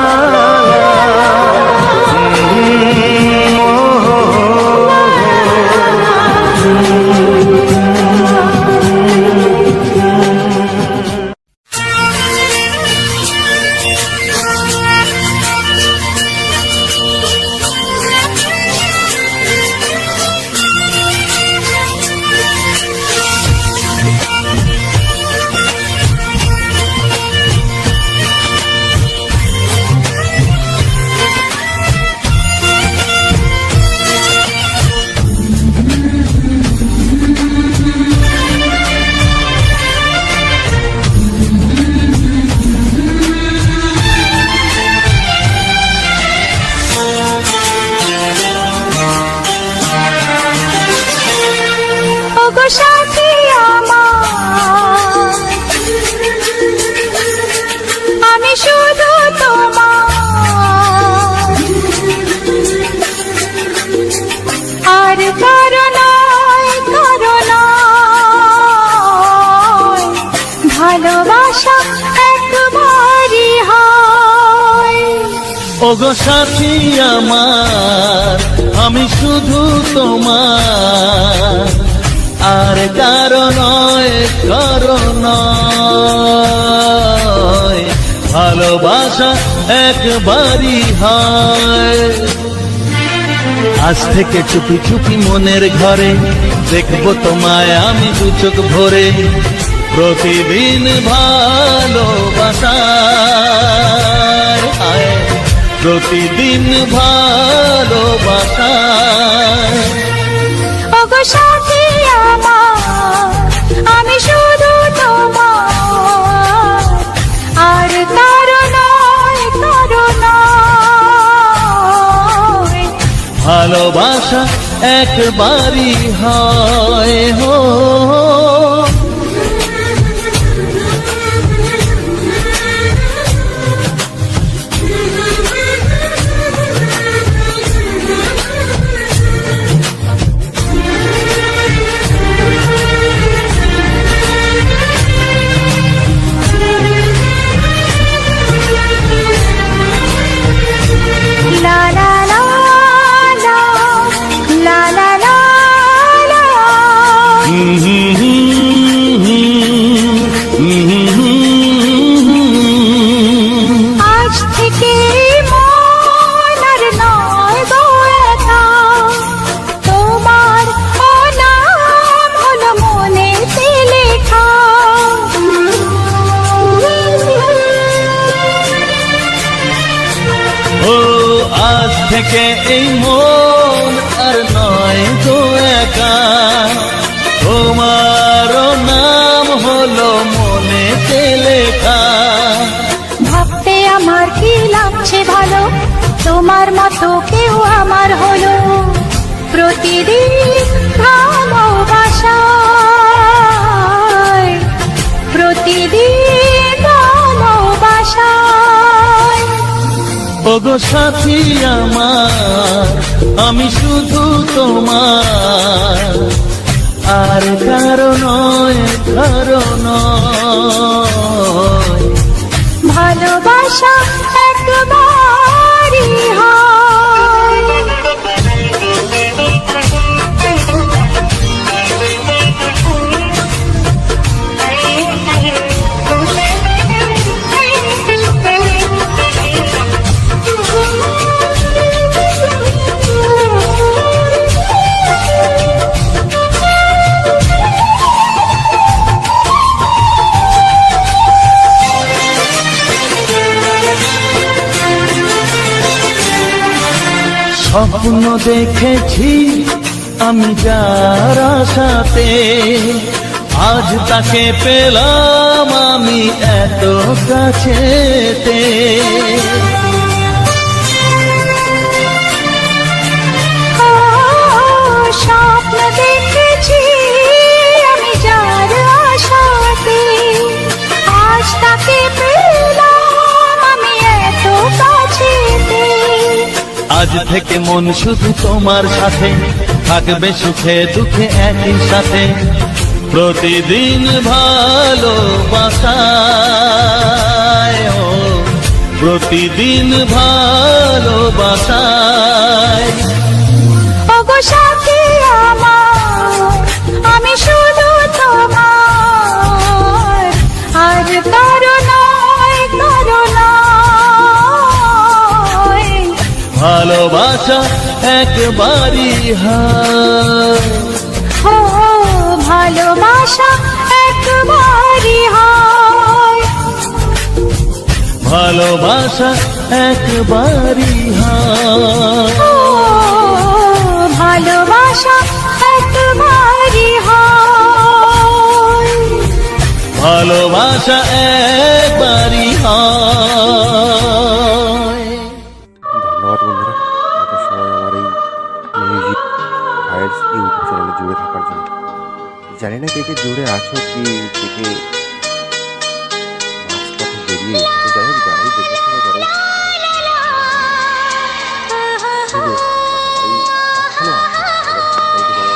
ওগো সাথী আমার, আমি শুধু তোমার, আর কারো নয়, কারো নয়। ভালোবাসা একবারই হয়। ওগো সাথী আমার, আমি শুধু তোমার, আর কারো নয়, কারো নয়। ভালোবাসা একবারই হয়। আজ থেকে চুপি চুপি মনের ঘরে দেখবো তোমায় আমি দু চোখ ভরে, প্রতিদিন ভালোবাসায় আয়, প্রতিদিন ভালোবাসায়। ওগো সাথী আমার, আমি শুধু তোমার, আর কারো নয়, কারো নয়। ভালোবাসা একবারই হয় হো। লা লা লা লা, লা লা লা লা। আজ থেকে মন আর নয় গো একা, তোমার ও নাম হলো মনেতে লেখা। ও আজ থেকে এই মন আর নয় তো একা, তোমারও নাম হলো মনেতে লেখা। ভাবতে আমার কি লাগছে ভালো, তোমার মতো কেউ আমার হলো। প্রতিদিন ভালোবাসায়, প্রতিদিন ভালোবাসায়। ওগো সাথী আমার, আমি শুধু তোমার, আর কারো নয়, কারো নয়। ভালোবাসা একবারই হয়। স্বপ্ন দেখেছি আমি যার আশাতে, আজ তাকে পেলাম আমি এত কাছেতে। স্বপ্ন দেখেছি আমি যার আশাতে, আজ তাকে পেলাম আমি এত কাছেতে। আজ থেকে মন শুধু তোমার সাথে, থাকবে সুখে দুঃখে একই সাথে। প্রতিদিন ভালোবাসায় ও, প্রতিদিন ভালোবাসায়। ওগো সাথী আমার, আমি শুধু তোমার, আর কারো নয়, কারো নয়। ভালোবাসা একবারই হয়, ও ভালোবাসা একবারই হয়। ভালোবাসা একবারই হয়, ও ভালোবাসা একবারই হয়। ভালোবাসা একবারই হয়। ধন্যবাদ বন্ধুরা, এত সময় আমার এই মিউজিক ফায়ার্স ইউটিউব চ্যানেলে জুড়ে থাকার জন্য। জানি না কে কে জুড়ে আছো, কি কে কে মাঝপথে বেরিয়ে, তো যাই হোক যারাই দেখেছো বা যারাই ছিল, বা যারাই এখনো আছো, তো বন্ধুরা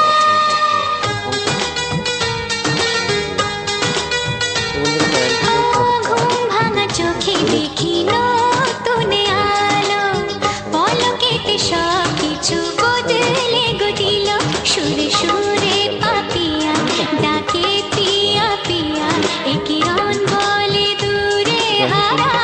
ঘুম ভাঙা চোখে দেখি নতুন আলো, পলকেতে সব কিছু বদলে গদিল। সুরে সুরে পাপিয়া ডাকে পিয়া পিয়া, এ কিরণ বলে দূরে হারা।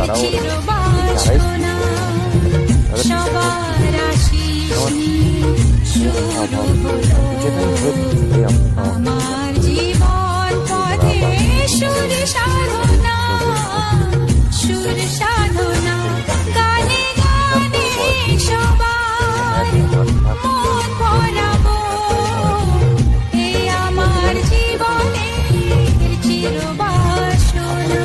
তারাও যারাই চিরবাসনা সবার আশিস নিয়ে শুরু হলো যেটাই হোক সেটাই আমার জীবন পথে সুর সাধনা সুর সাধনা গানে গানে সবার মন ভরাবো এই আমার জীবনের চিরবাসনা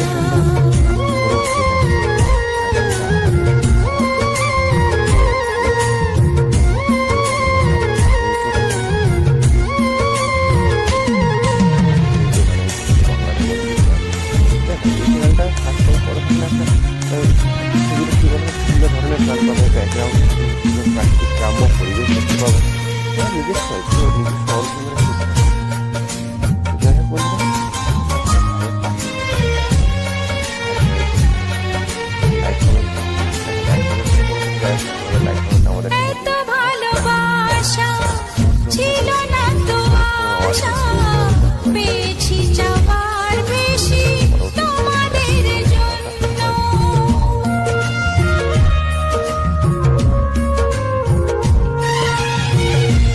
প্রাকৃতিক গ্রাম্য পরিবেশ দেখতে পাবো নিজের চয়েস নিজের শহর যাই হোক বন্ধুরা আমাদের এত ভালোবাসা ছিল না তো আশা পেয়েছি যাবার বেশি তোমাদের জন্য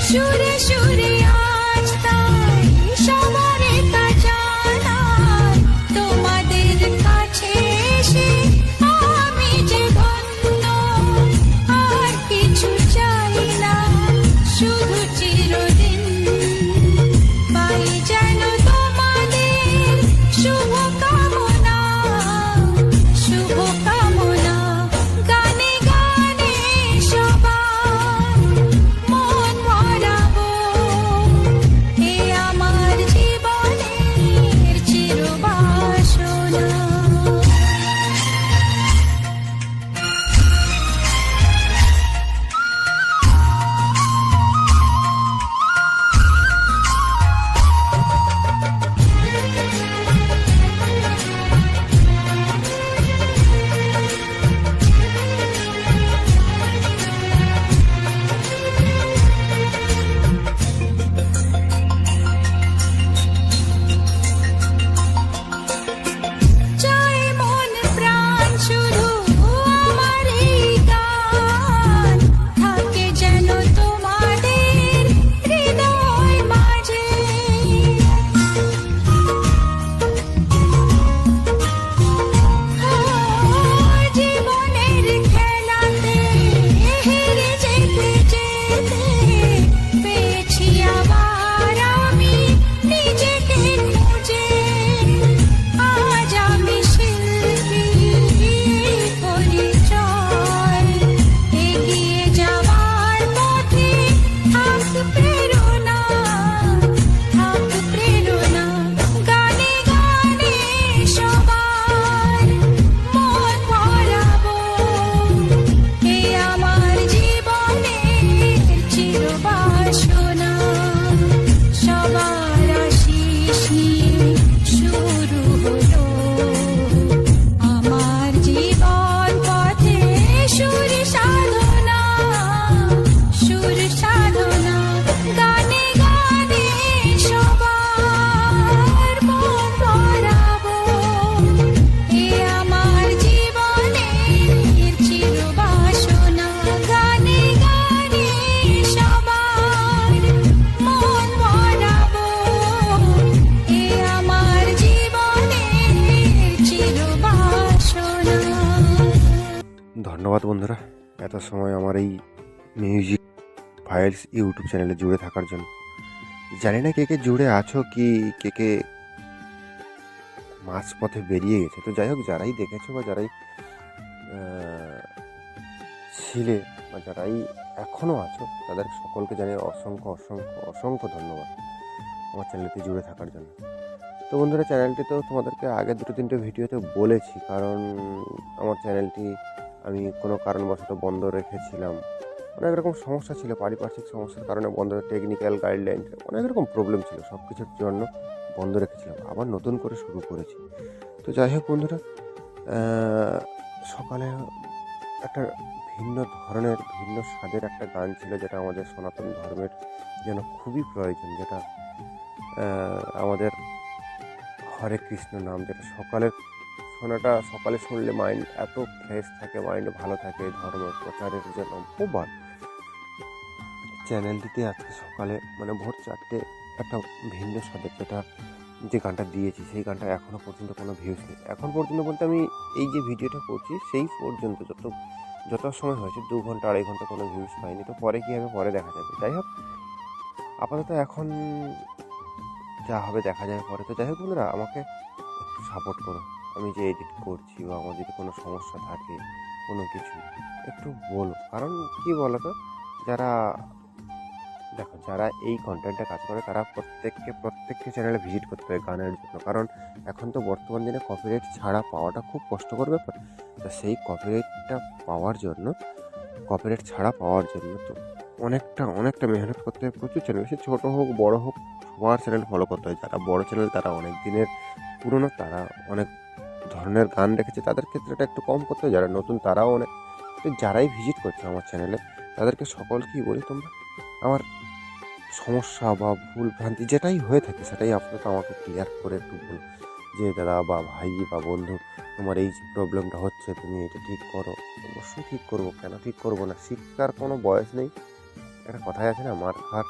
সুরে সুরে আজ তাই সবার তা জানাই তোমাদের কাছে এসে আমি যে ধন্য আর কিছু চাই না শুধু চিরদিন পাই যেন তোমাদের শুভ কামনা গানে গানে সবার মন ভরাবো এ আমার জীবনের চিরবাসনা চাই মন প্রাণ শুধু আমার এই গান থাকে যেন তোমাদের হৃদয় মাঝে জীবনের খেলাতে হেরে যেতে যেতে পেয়েছি আবার আমি নিজেকে খুঁজে আজ আমি শিল্পী পরিচয় এগিয়ে যাওয়ার পথে থাক প্রেরণা গানে গানে সবার মন ভরাবো এ আমার জীবনের চিরবাসনা সবার আশিস নিয়ে শুরু হলো আমার জীবন পথে সুর সাধনা গানে গানে সবার মন ভরাবো এ আমার জীবনের চিরবাসনা গানে গানে সবার মন ভরাবো এ আমার জীবনের চিরবাসনা ধন্যবাদ বন্ধুরা এত সময় আমার এই মিউজিক ফাইলস ইউটিউব চ্যানেলে জুড়ে থাকার জন্য জানি না কে কে জুড়ে আছো কি কে কে মাঝপথে বেরিয়ে গেছে তো যাই হোক যারাই দেখেছো বা যারাই ছিলে বা যারাই এখনও আছো তাদের সকলকে জানিয়ে অসংখ্য অসংখ্য অসংখ্য ধন্যবাদ আমার চ্যানেলটি জুড়ে থাকার জন্য। তো বন্ধুরা চ্যানেলটি তো তোমাদেরকে আগে দুটো তিনটে ভিডিওতে বলেছি, কারণ আমার চ্যানেলটি আমি কোনো কারণবশত বন্ধ রেখেছিলাম। অনেক রকম সমস্যা ছিল, পারিপার্শ্বিক সমস্যার কারণে বন্ধ, টেকনিক্যাল গাইডলাইন, অনেক রকম প্রবলেম ছিল, সব কিছুর জন্য বন্ধ রেখেছিলাম। আবার নতুন করে শুরু করেছি। তো যাই হোক বন্ধুরা, সকালে একটা ভিন্ন ধরনের ভিন্ন স্বাদের একটা গান ছিল, যেটা আমাদের সনাতন ধর্মের যেন খুবই প্রয়োজন, যেটা আমাদের হরে কৃষ্ণ নাম, যেটা সকালের শোনাটা সকালে শুনলে মাইন্ড এত ফ্রেশ থাকে, মাইন্ড ভালো থাকে, ধর্ম প্রচারের জন্য খুব ভালো। চ্যানেলটিতে আজকে সকালে মানে ভোর 4টে একটা ভিন্ন স্বাদের যে গানটা দিয়েছি, সেই গানটা এখনও পর্যন্ত কোনো ভিউজ নেই। এখন পর্যন্ত বলতে আমি এই যে ভিডিওটা করছি সেই পর্যন্ত যত সময় হয়েছে 2 ঘন্টা 2.5 ঘন্টা কোনো ভিউজ পাইনি। তো পরে কী হবে পরে দেখা যাবে। যাই হোক, আপাতত এখন যা হবে দেখা যাবে পরে। তো যাই হোক বন্ধুরা, আমাকে একটু সাপোর্ট করো। আমি যে এডিট করছি বা আমার যদি কোনো সমস্যা থাকে কোনো কিছু একটু বলো। কারণ কী বলো তো, যারা এই কন্টেন্টে কাজ করে তারা প্রত্যেককে চ্যানেলে ভিজিট করতে হয় গানের জন্য। কারণ এখন তো বর্তমান দিনে কপিরাইট ছাড়া পাওয়াটা খুব কষ্টকর ব্যাপার। তো সেই কপিরাইট ছাড়া পাওয়ার জন্য তো অনেকটা মেহনত করতে হয়। প্রচুর চ্যানেল, সে ছোটো হোক বড় হোক, সবার চ্যানেল ফলো করতে হয়। যারা বড় চ্যানেল তারা অনেক দিনের পুরনো, তারা অনেক ধরনের গান রেখেছে, তাদের ক্ষেত্রে এটা একটু কম করতে হয়। যারা নতুন তারাও অনেক। তো যারাই ভিজিট করছে আমার চ্যানেলে তাদেরকে সকলকেই বলি, তোমরা আমার সমস্যা বা ভুল ভ্রান্তি যেটাই হয়ে থাকে সেটাই আপাতত আমাকে ক্লিয়ার করে একটু বলো, যে দাদা বা ভাই বা বন্ধু, তোমার এই যে প্রবলেমটা হচ্ছে তুমি এটা ঠিক করো। অবশ্যই ঠিক করবো, কেন ঠিক করবো না। শিক্ষার কোনো বয়স নেই, একটা কথাই আছে না, মার খাওয়ার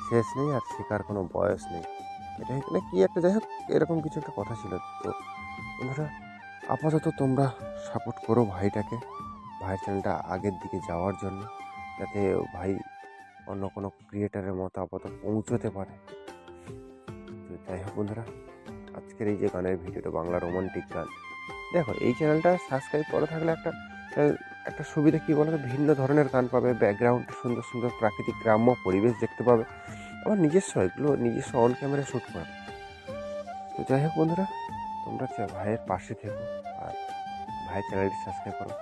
শেষ নেই আর শেখার কোনো বয়স নেই। এটাই না কি একটা, যাই হোক এরকম কিছু একটা কথা ছিল। তো বন্ধুরা, আপাতত তোমরা সাপোর্ট করো ভাইয়ের চ্যানেলটা আগের দিকে যাওয়ার জন্য, যাতে ভাই অন্য কোনো ক্রিয়েটারের মতো আপাতত পৌঁছতে পারে। তো যাই হোক বন্ধুরা, আজকের এই যে গানের ভিডিওটা বাংলা রোমান্টিক গান, দেখো এই চ্যানেলটা সাবস্ক্রাইব করা থাকলে একটা সুবিধা কী বলো তো, ভিন্ন ধরনের গান পাবে, ব্যাকগ্রাউন্ড সুন্দর সুন্দর প্রাকৃতিক গ্রাম্য পরিবেশ দেখতে পাবে, আবার নিজস্ব অন ক্যামেরা শ্যুট করা। তো যাই হোক বন্ধুরা, তোমরা ভাইয়ের পাশে থেকো আর ভাইয়ের চ্যানেলটি সাবস্ক্রাইব করো।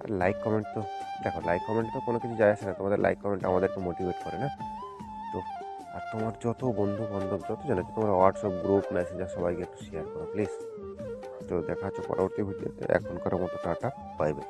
আর লাইক কমেন্ট তো কোনো কিছু যায় আসে না, তোমাদের লাইক কমেন্ট আমাদেরকে মোটিভেট করে না। তো আর তোমার যত বন্ধু বান্ধব যত জন আছে, তোমার হোয়াটসঅ্যাপ গ্রুপ মেসেঞ্জার সবাইকে একটু শেয়ার করো প্লিজ। তো দেখা হচ্ছে পরবর্তী ভিডিওতে। এখনকার মতো টাটা, বাই বাই।